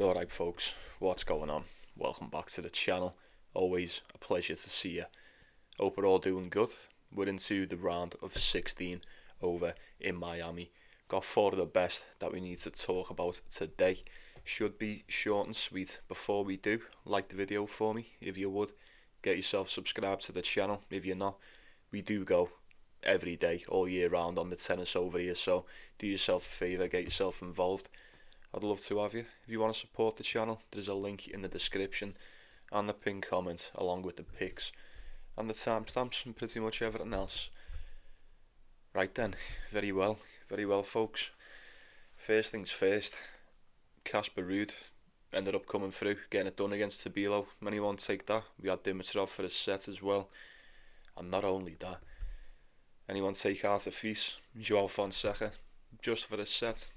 Alright folks, what's going on? Welcome back to the channel. Always a pleasure to see you. Hope we're all doing good. We're into the round of 16 over in Miami. Got four of the best that we need to talk about today. Should be short and sweet. Before we do, like the video for me if you would. Get yourself subscribed to the channel if you're not. We do go every day, all year round on the tennis over here, so do yourself a favour, get yourself involved. I'd love to have you. If you want to support the channel, there's a link in the description and the pinned comment along with the pics and the timestamps and pretty much everything else. Right then, very well folks. First things first, Ruud ended up coming through, getting it done against Tabilo. Anyone take that? We had Dimitrov for a set as well. And not only that, anyone take ATP Joao Fonseca just for a set?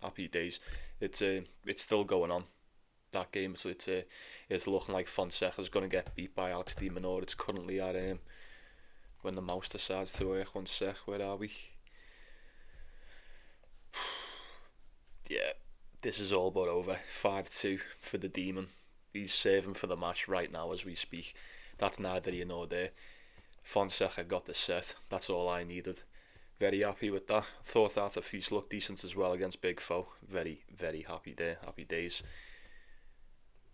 Happy days. It's still going on, that game, so it's looking like Fonseca's going to get beat by Alex de Minaur. It's currently at when the mouse decides to work. 1 sec, where are we? Yeah, this is all but over. 5-2 for the Demon. He's serving for the match right now as we speak. That's neither here nor there. Fonseca got the set. That's all I needed. Very happy with that. Thought ATP looked decent as well against Big Foe. Very happy there. Happy days.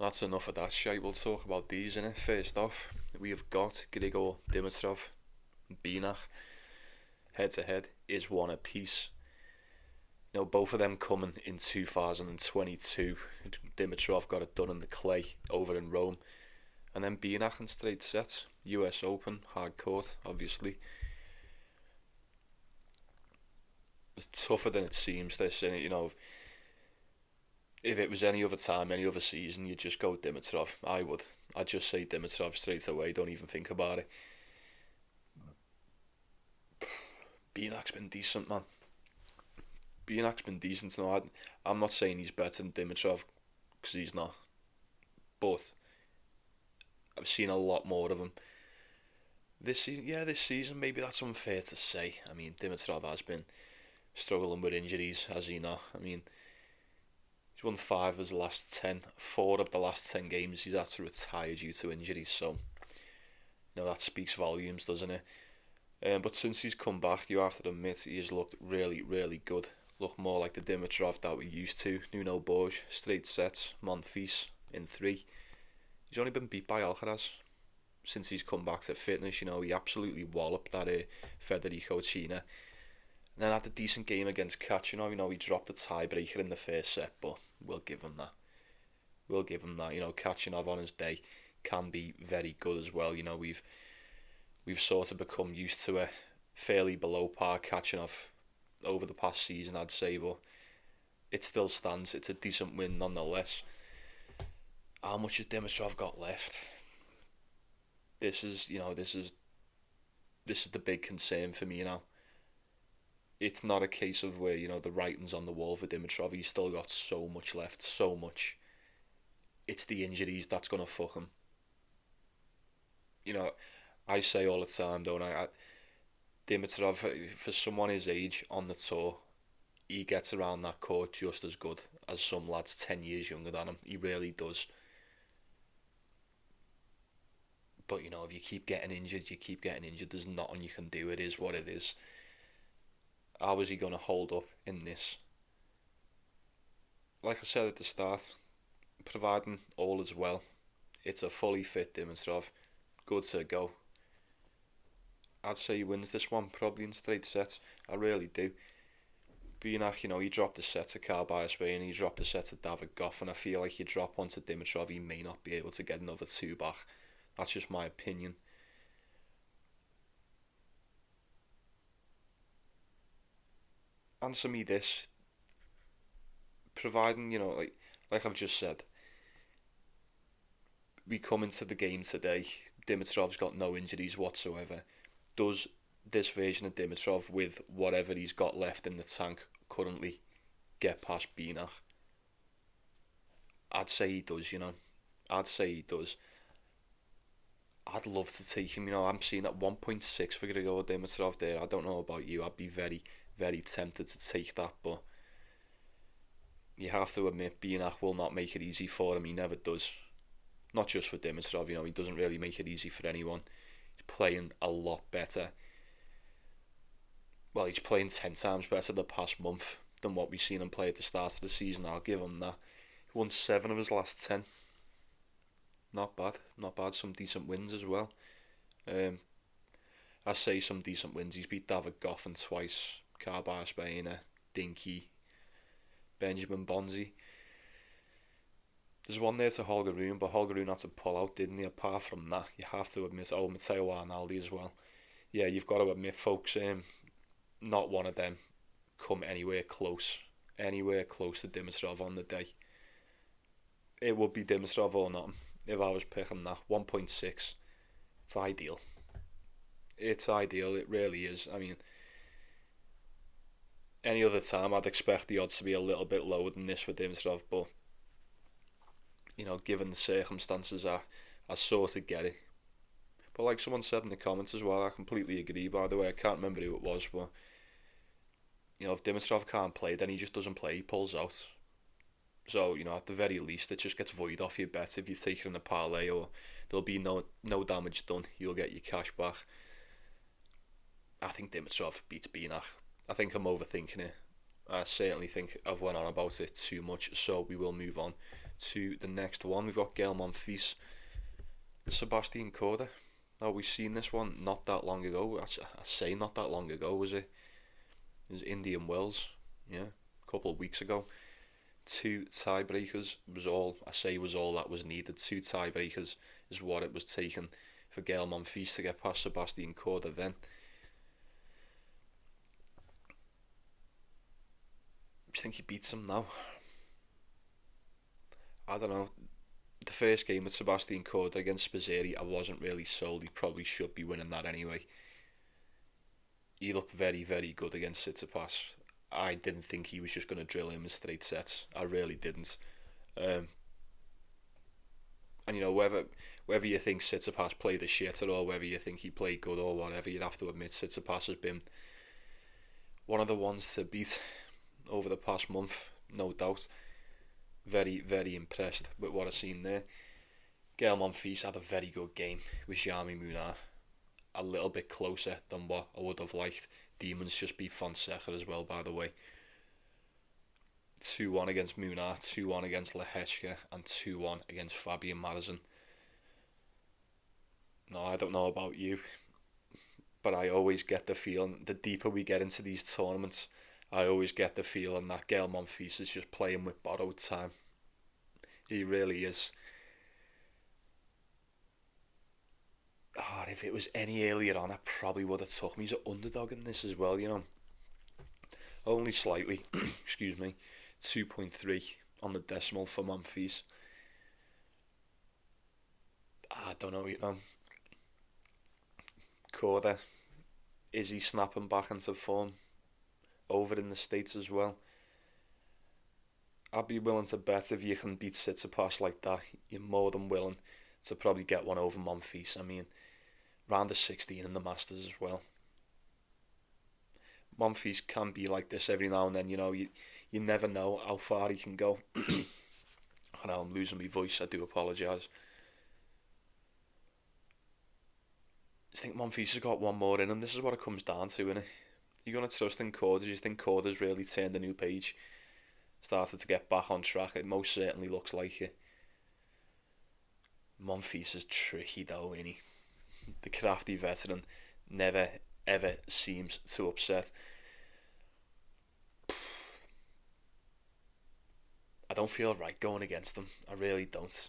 That's enough of that shite. We'll talk about these innit. First off, we have got Grigor Dimitrov, Binach. Head to head is one apiece. You know, both of them coming in 2022. Dimitrov got it done in the clay over in Rome. And then Binach in straight sets. US Open, hard court, obviously. It's tougher than it seems, this, and you know, if it was any other time, any other season, you'd just go Dimitrov. I'd just say Dimitrov straight away, don't even think about it. Binach's been decent, man. Binach's been decent. No, I'm not saying he's better than Dimitrov, because he's not, but I've seen a lot more of him this season. Yeah, this season, maybe that's unfair to say. I mean, Dimitrov has been struggling with injuries, has he not? I mean, he's won 5 of his last 10. 4 of the last 10 games he's had to retire due to injuries, so you know, that speaks volumes, doesn't it? But since he's come back, you have to admit he has looked really good. Looked more like the Dimitrov that we're used to. Nuno Borges, straight sets, Monfils in 3. He's only been beat by Alcaraz since he's come back to fitness. You know, he absolutely walloped that Federico China. And then had a decent game against Kachanov. You know, he dropped a tiebreaker in the first set, but we'll give him that. You know, Kachanov on his day can be very good as well. You know, we've sort of become used to a fairly below par Kachanov over the past season, I'd say, but it still stands. It's a decent win nonetheless. How much has Dimitrov got left? This is the big concern for me now. It's not a case of where, you know, the writing's on the wall for Dimitrov. He's still got so much left, so much. It's the injuries that's going to fuck him. You know, I say all the time, don't I? Dimitrov, for someone his age on the tour, he gets around that court just as good as some lads 10 years younger than him. He really does. But, you know, if you keep getting injured, there's nothing you can do. It is what it is. How is he going to hold up in this? Like I said at the start, providing all is well, it's a fully fit Dimitrov, good to go. I'd say he wins this one, probably in straight sets. I really do. Binach, you know, he dropped a set to Carbias and he dropped a set to David Goff, and I feel like you drop one to Dimitrov, he may not be able to get another 2 back. That's just my opinion. Answer me this, providing, you know, like I've just said, we come into the game today, Dimitrov's got no injuries whatsoever. Does this version of Dimitrov, with whatever he's got left in the tank currently, get past Binach? I'd say he does, you know. I'd say he does. I'd love to take him, you know. I'm seeing at 1.6 for Grigor Dimitrov there. I don't know about you. I'd be very tempted to take that, but you have to admit Binak will not make it easy for him. He never does. Not just for Dimitrov, he doesn't really make it easy for anyone. He's playing a lot better. Well, he's playing 10 times better the past month than what we've seen him play at the start of the season. I'll give him that. He won 7 of his last 10. Not bad. Not bad. Some decent wins as well. I say some decent wins. He's beat David Goffin twice. Carbar Spainer, Dinky, Benjamin Bonzi. There's one there to Holger Rune, but Holger Rune had to pull out, didn't he? Apart from that, you have to admit, Matteo Arnaldi as well. Yeah, you've got to admit, folks, not one of them come anywhere close to Dimitrov on the day. It would be Dimitrov or nothing if I was picking that. 1.6, it's ideal. It's ideal, it really is. I mean, any other time I'd expect the odds to be a little bit lower than this for Dimitrov, but given the circumstances, I sort of get it. But like someone said in the comments as well, I completely agree, by the way. I can't remember who it was, but if Dimitrov can't play, then he just doesn't play, he pulls out. So, at the very least, it just gets void off your bet if you take it in a parlay, or there'll be no damage done. You'll get your cash back. I think Dimitrov beats Binak. I think I'm overthinking it. I certainly think I've went on about it too much, so we will move on to the next one. We've got Gael Monfils and Sebastian Korda. Now, we've seen this one not that long ago. I say not that long ago, was it? It was Indian Wells, yeah, a couple of weeks ago. 2 tiebreakers was all that was needed. 2 tiebreakers is what it was taken for Gael Monfils to get past Sebastian Korda then. Do you think he beats him now? I don't know. The first game with Sebastian Korda against Spizzeri, I wasn't really sold. He probably should be winning that anyway. He looked very, very good against Tsitsipas. I didn't think he was just going to drill him in straight sets. I really didn't. And whether you think Tsitsipas played a shitter or whether you think he played good or whatever, you'd have to admit Tsitsipas has been one of the ones to beat over the past month, no doubt. Very, very impressed with what I've seen there. Gael Monfils had a very good game with Jami Munar. A little bit closer than what I would have liked. Demons just beat Fonseca as well, by the way. 2-1 against Munar, 2-1 against Lehechka, and 2-1 against Fabian Madison. No, I don't know about you, but I always get the feeling, the deeper we get into these tournaments, I always get the feeling that Gael Monfils is just playing with borrowed time. He really is. If it was any earlier on, I probably would have took him. He's an underdog in this as well, Only slightly, excuse me. 2.3 on the decimal for Monfils. I don't know, Korda, is he snapping back into form over in the States as well? I'd be willing to bet if you can beat Tsitsipas like that, you're more than willing to probably get one over Monfils. I mean, round of 16 in the Masters as well. Monfils can be like this every now and then, you never know how far he can go. I know I'm losing my voice, I do apologise. I think Monfils has got one more in him. This is what it comes down to, innit? You're going to trust in Korda. Do you think Korda's really turned a new page? Started to get back on track? It most certainly looks like it. Monfils is tricky though, isn't he? The crafty veteran never ever seems to upset. I don't feel right going against him. I really don't.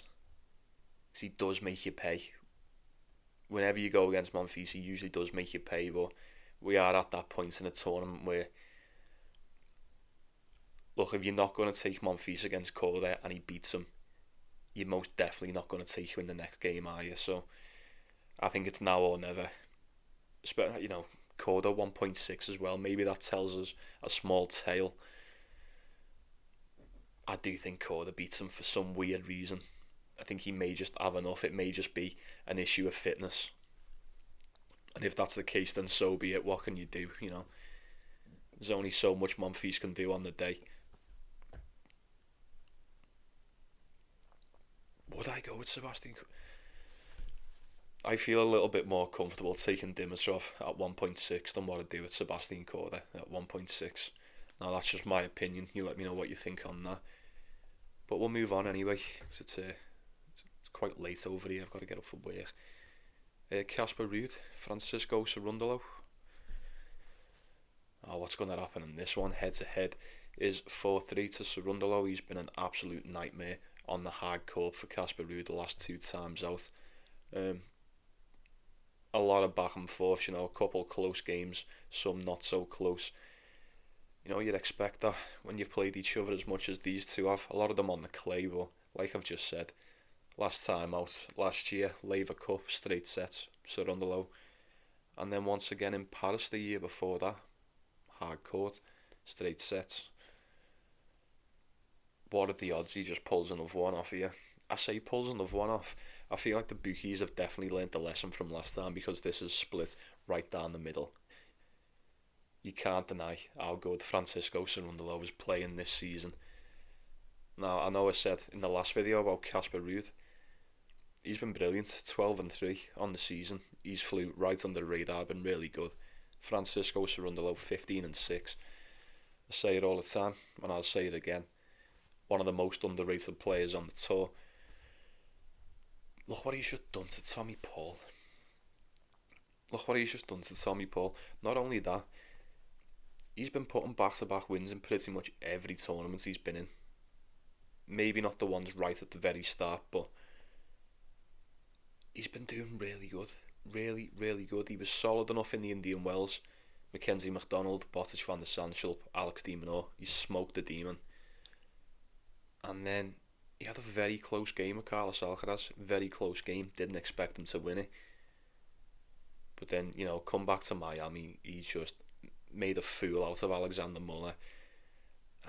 Because he does make you pay. Whenever you go against Monfils, he usually does make you pay, but we are at that point in the tournament where, look, if you're not going to take Monfils against Korda and he beats him, you're most definitely not going to take him in the next game, are you? So I think it's now or never. Korda 1.6 as well. Maybe that tells us a small tale. I do think Korda beats him for some weird reason. I think he may just have enough. It may just be an issue of fitness. And if that's the case, then so be it. What can you do? There's only so much Monfils can do on the day. I go with Sebastian. I feel a little bit more comfortable taking Dimitrov at 1.6 than what I do with Sebastian Korda at 1.6. Now that's just my opinion. You let me know what you think on that. But we'll move on anyway, because it's quite late over here. I've got to get up for work. Casper Ruud, Francisco Cerundolo. Oh, what's going to happen in this one? Head to head is 4-3 to Cerundolo. He's been an absolute nightmare on the hard court for Casper Ruud the last 2 times out. A lot of back and forth, a couple close games, some not so close. You'd expect that when you've played each other as much as these two have. A lot of them on the clay, but like I've just said, last time out, last year, Laver Cup, straight sets, Cerundolo. And then once again in Paris the year before that, hard court, straight sets. What are the odds he just pulls another one off here? I say pulls another one off. I feel like the bookies have definitely learnt the lesson from last time, because this is split right down the middle. You can't deny how good Francisco Cerundolo is playing this season. Now, I know I said in the last video about Casper Ruud. He's been brilliant, 12-3 on the season. He's flew right under the radar, been really good. Francisco Cerundolo, 15-6. I say it all the time, and I'll say it again. One of the most underrated players on the tour. Look what he's just done to Tommy Paul. Not only that, he's been putting back-to-back wins in pretty much every tournament he's been in. Maybe not the ones right at the very start, but he's been doing really good. Really, really good. He was solid enough in the Indian Wells. Mackenzie McDonald, Botic van der Sandschulp, Alex de Minaur. He smoked the demon. And then he had a very close game with Carlos Alcaraz. Very close game. Didn't expect him to win it. But then, come back to Miami. He just made a fool out of Alexander Muller.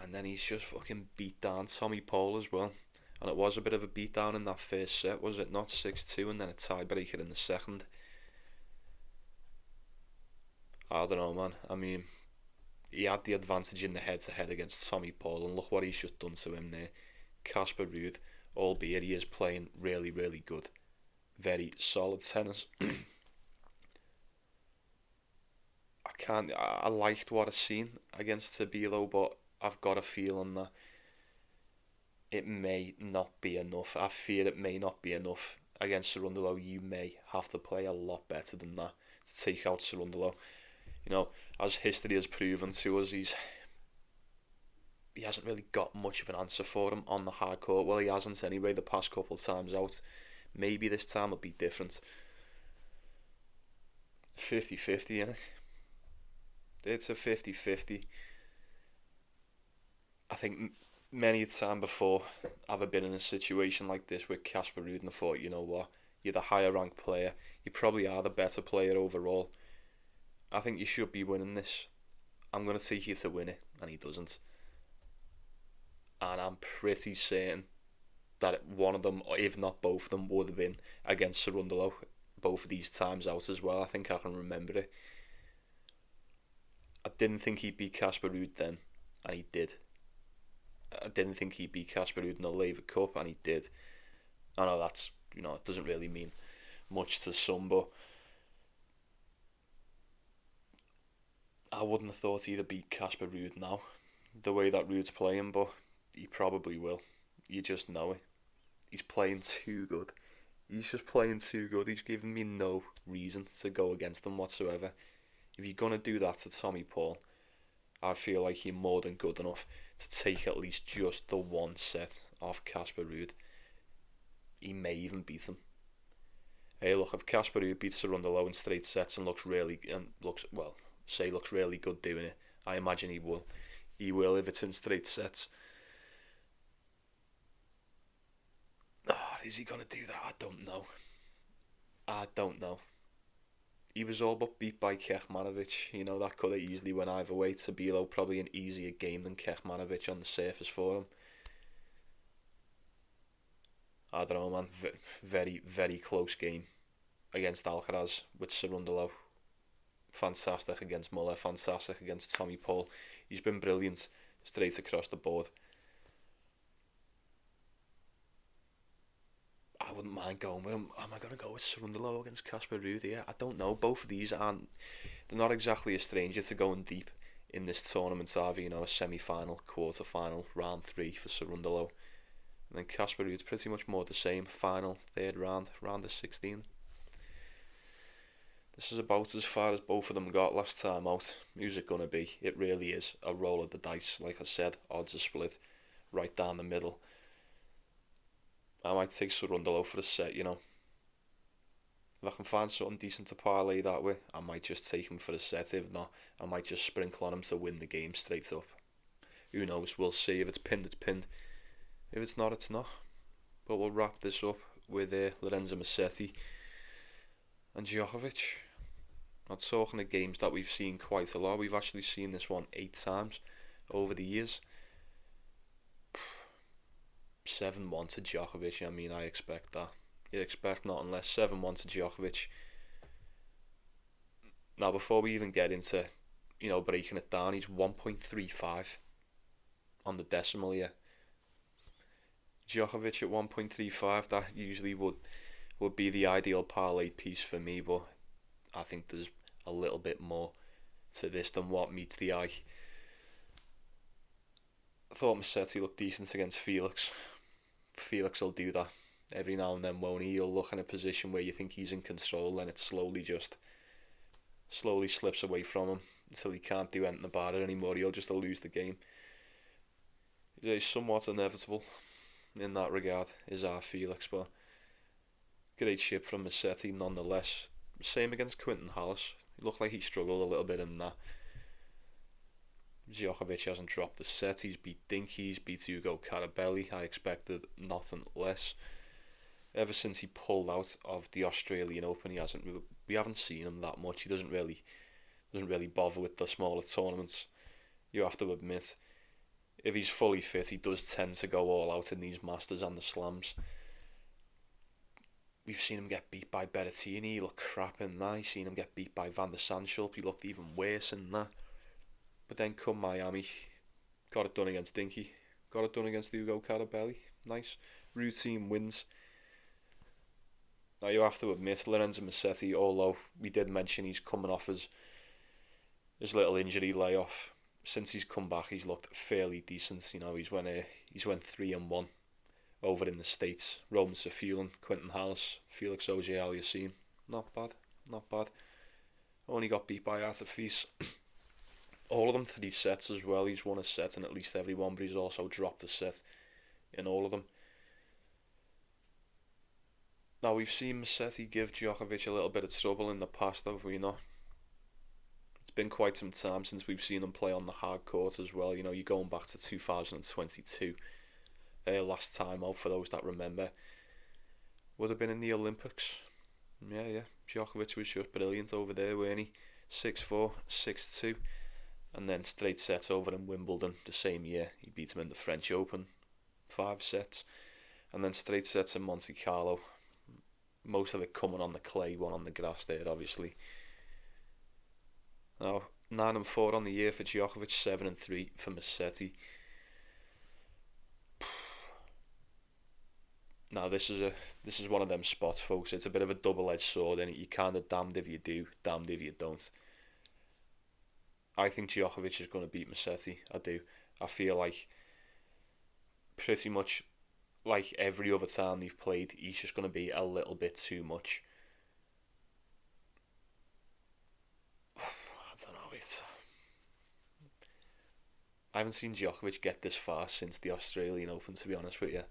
And then he's just fucking beat down Tommy Paul as well. And it was a bit of a beatdown in that first set, was it not? 6-2 and then a tiebreaker in the second. I don't know, man. I mean, he had the advantage in the head-to-head against Tommy Paul, and look what he's just done to him there. Casper Ruud, albeit he is playing really, really good. Very solid tennis. I liked what I've seen against Tabilo, but I've got a feeling that it may not be enough. I fear it may not be enough. Against Cerundolo, you may have to play a lot better than that to take out Cerundolo. As history has proven to us, he hasn't really got much of an answer for him on the hard court. Well, he hasn't anyway the past couple of times out. Maybe this time will be different. 50-50, innit? It's a 50-50. I think many a time before I've been in a situation like this with Casper Ruud, and I thought, you know what, you're the higher ranked player, you probably are the better player overall. I think you should be winning this. I'm going to take you to win it, and he doesn't. And I'm pretty certain that one of them, if not both of them, would have been against Cerundolo both of these times out as well. I think I can remember it. I didn't think he'd beat Casper Ruud then, and he did. I didn't think he'd beat Casper Ruud in the Laver Cup, and he did. I know that's, it doesn't really mean much to some, but I wouldn't have thought he'd have beat Casper Ruud now, the way that Ruud's playing, but he probably will. You just know it. He's playing too good. He's just playing too good. He's giving me no reason to go against him whatsoever. If you're going to do that to Tommy Paul, I feel like you're more than good enough to take at least just the one set off Casper Ruud. He may even beat him. Hey, look, if Casper Ruud beats Cerundolo in straight sets and looks really good doing it, I imagine he will. He will if it's in straight sets. Is he going to do that? I don't know. He was all but beat by Kekmanovic. That could have easily went either way. Tabilo probably an easier game than Kekmanovic on the surface for him. I don't know, man. Very, very close game against Alcaraz with Cerundolo. Fantastic against Muller. Fantastic against Tommy Paul. He's been brilliant straight across the board. I wouldn't mind going with him. Am I going to go with Cerundolo against Casper Ruud? Yeah, I don't know. Both of these aren't. They're not exactly a stranger to going deep in this tournament. Either, a semi-final, quarter-final, round 3 for Cerundolo, and then Casper Ruud pretty much more the same. Final, third round, round of 16. This is about as far as both of them got last time out. Who's it going to be? It really is a roll of the dice. Like I said, odds are split right down the middle. I might take Cerundolo for a set, If I can find something decent to parlay that way, I might just take him for a set. If not, I might just sprinkle on him to win the game straight up. Who knows? We'll see. If it's pinned, it's pinned. If it's not, it's not. But we'll wrap this up with Lorenzo Musetti and Djokovic. Now, talking of games that we've seen quite a lot, we've actually seen this one 8 times over the years. 7-1 to Djokovic. I mean, I expect that. You'd expect nothing less. 7-1 to Djokovic. Now, before we even get into, breaking it down, he's 1.35 on the decimal here. Djokovic at 1.35, that usually would be the ideal parlay piece for me, but I think there's a little bit more to this than what meets the eye. I thought Musetti looked decent against Felix. Felix will do that every now and then, won't he? He'll look in a position where you think he's in control, and it slowly slips away from him until he can't do anything about it anymore. He'll just lose the game. It's somewhat inevitable in that regard, is our Felix, but great ship from Musetti nonetheless. Same against Quinton Hallis. It looked like he struggled a little bit in that. Djokovic hasn't dropped the set. He's beat Dinky, he's beat Hugo Carabelli. I expected nothing less. Ever since he pulled out of the Australian Open, we haven't seen him that much. He doesn't really bother with the smaller tournaments. You have to admit, if he's fully fit, he does tend to go all out in these Masters and the Slams. We've seen him get beat by Berrettini. He looked crap in that. You've seen him get beat by Van der Sandschulp. He looked even worse in that. But then come Miami, got it done against Dinky, got it done against Hugo Carabelli. Nice. Routine wins. Now you have to admit, Lorenzo Musetti, although we did mention he's coming off his little injury layoff, since he's come back he's looked fairly decent. He's went 3-1 over in the States. Roman Safulin, Quinton Hallis, Felix Auger-Aliassime. Not bad. Only got beat by Artifice. All of them 3 sets as well. He's won a set in at least every one, but he's also dropped a set in all of them. Now, we've seen Musetti give Djokovic a little bit of trouble in the past, have we not? It's been quite some time since we've seen him play on the hard court as well. You're going back to 2022. Last time out, for those that remember. Would have been in the Olympics. Yeah. Djokovic was just brilliant over there, weren't he? 6-4, 6-2. And then straight sets over in Wimbledon the same year. He beat him in the French Open, 5 sets. And then straight sets in Monte Carlo. Most of it coming on the clay, one on the grass there, obviously. Now, 9-4 on the year for Djokovic, 7-3 for Musetti. Now, this is one of them spots, folks. It's a bit of a double-edged sword, and you're kind of damned if you do, damned if you don't. I think Djokovic is going to beat Musetti. I do. I feel like pretty much like every other time they've played, he's just going to be a little bit too much. I don't know. I haven't seen Djokovic get this far since the Australian Open, to be honest with you.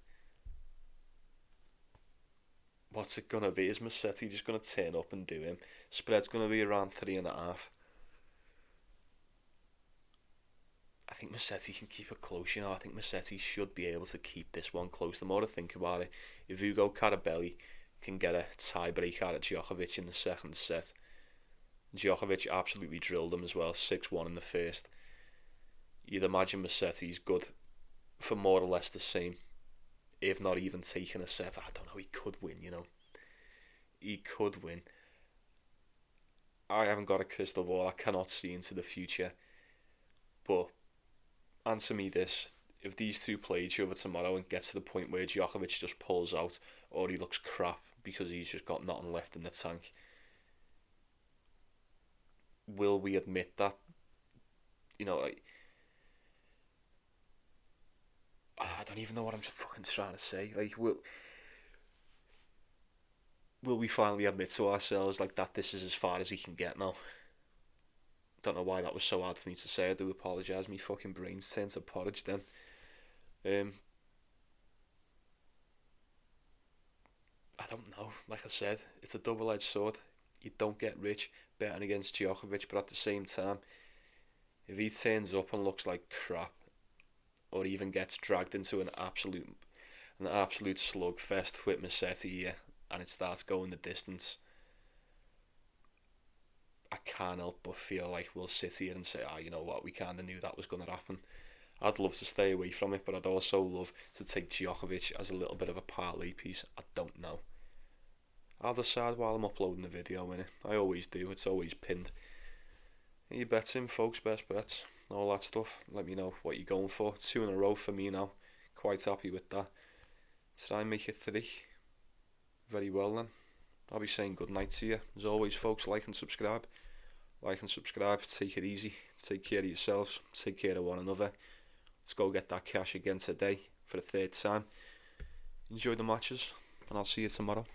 What's it going to be? Is Musetti just going to turn up and do him? Spread's going to be around 3.5. I think Musetti can keep it close, I think Musetti should be able to keep this one close. The more I think about it, if Hugo Carabelli can get a tie-break out of Djokovic in the second set, Djokovic absolutely drilled him as well, 6-1 in the first. You'd imagine Musetti's good for more or less the same, if not even taking a set. I don't know, he could win, He could win. I haven't got a crystal ball, I cannot see into the future. But answer me this, if these two play each other tomorrow and get to the point where Djokovic just pulls out or he looks crap because he's just got nothing left in the tank, will we admit that? You know, I don't even know what I'm fucking trying to say. Like, will we finally admit to ourselves like that this is as far as he can get now? Don't know why that was so hard for me to say. I do apologise. My fucking brain's turned to porridge then. Um, I don't know. Like I said, it's a double-edged sword. You don't get rich betting against Djokovic, but at the same time, if he turns up and looks like crap, or even gets dragged into an absolute slugfest with Musetti here, and it starts going the distance, I can't help but feel like we'll sit here and say, you know what, we kind of knew that was going to happen. I'd love to stay away from it, but I'd also love to take Djokovic as a little bit of a parlay piece. I don't know. I'll decide while I'm uploading the video, innit? I always do, it's always pinned. Your bets in, folks, best bets, all that stuff. Let me know what you're going for. 2 in a row for me now. Quite happy with that. Try and make it 3. Very well then. I'll be saying good night to you. As always, folks, like and subscribe. Like and subscribe. Take it easy. Take care of yourselves. Take care of one another. Let's go get that cash again today for the 3rd time. Enjoy the matches, and I'll see you tomorrow.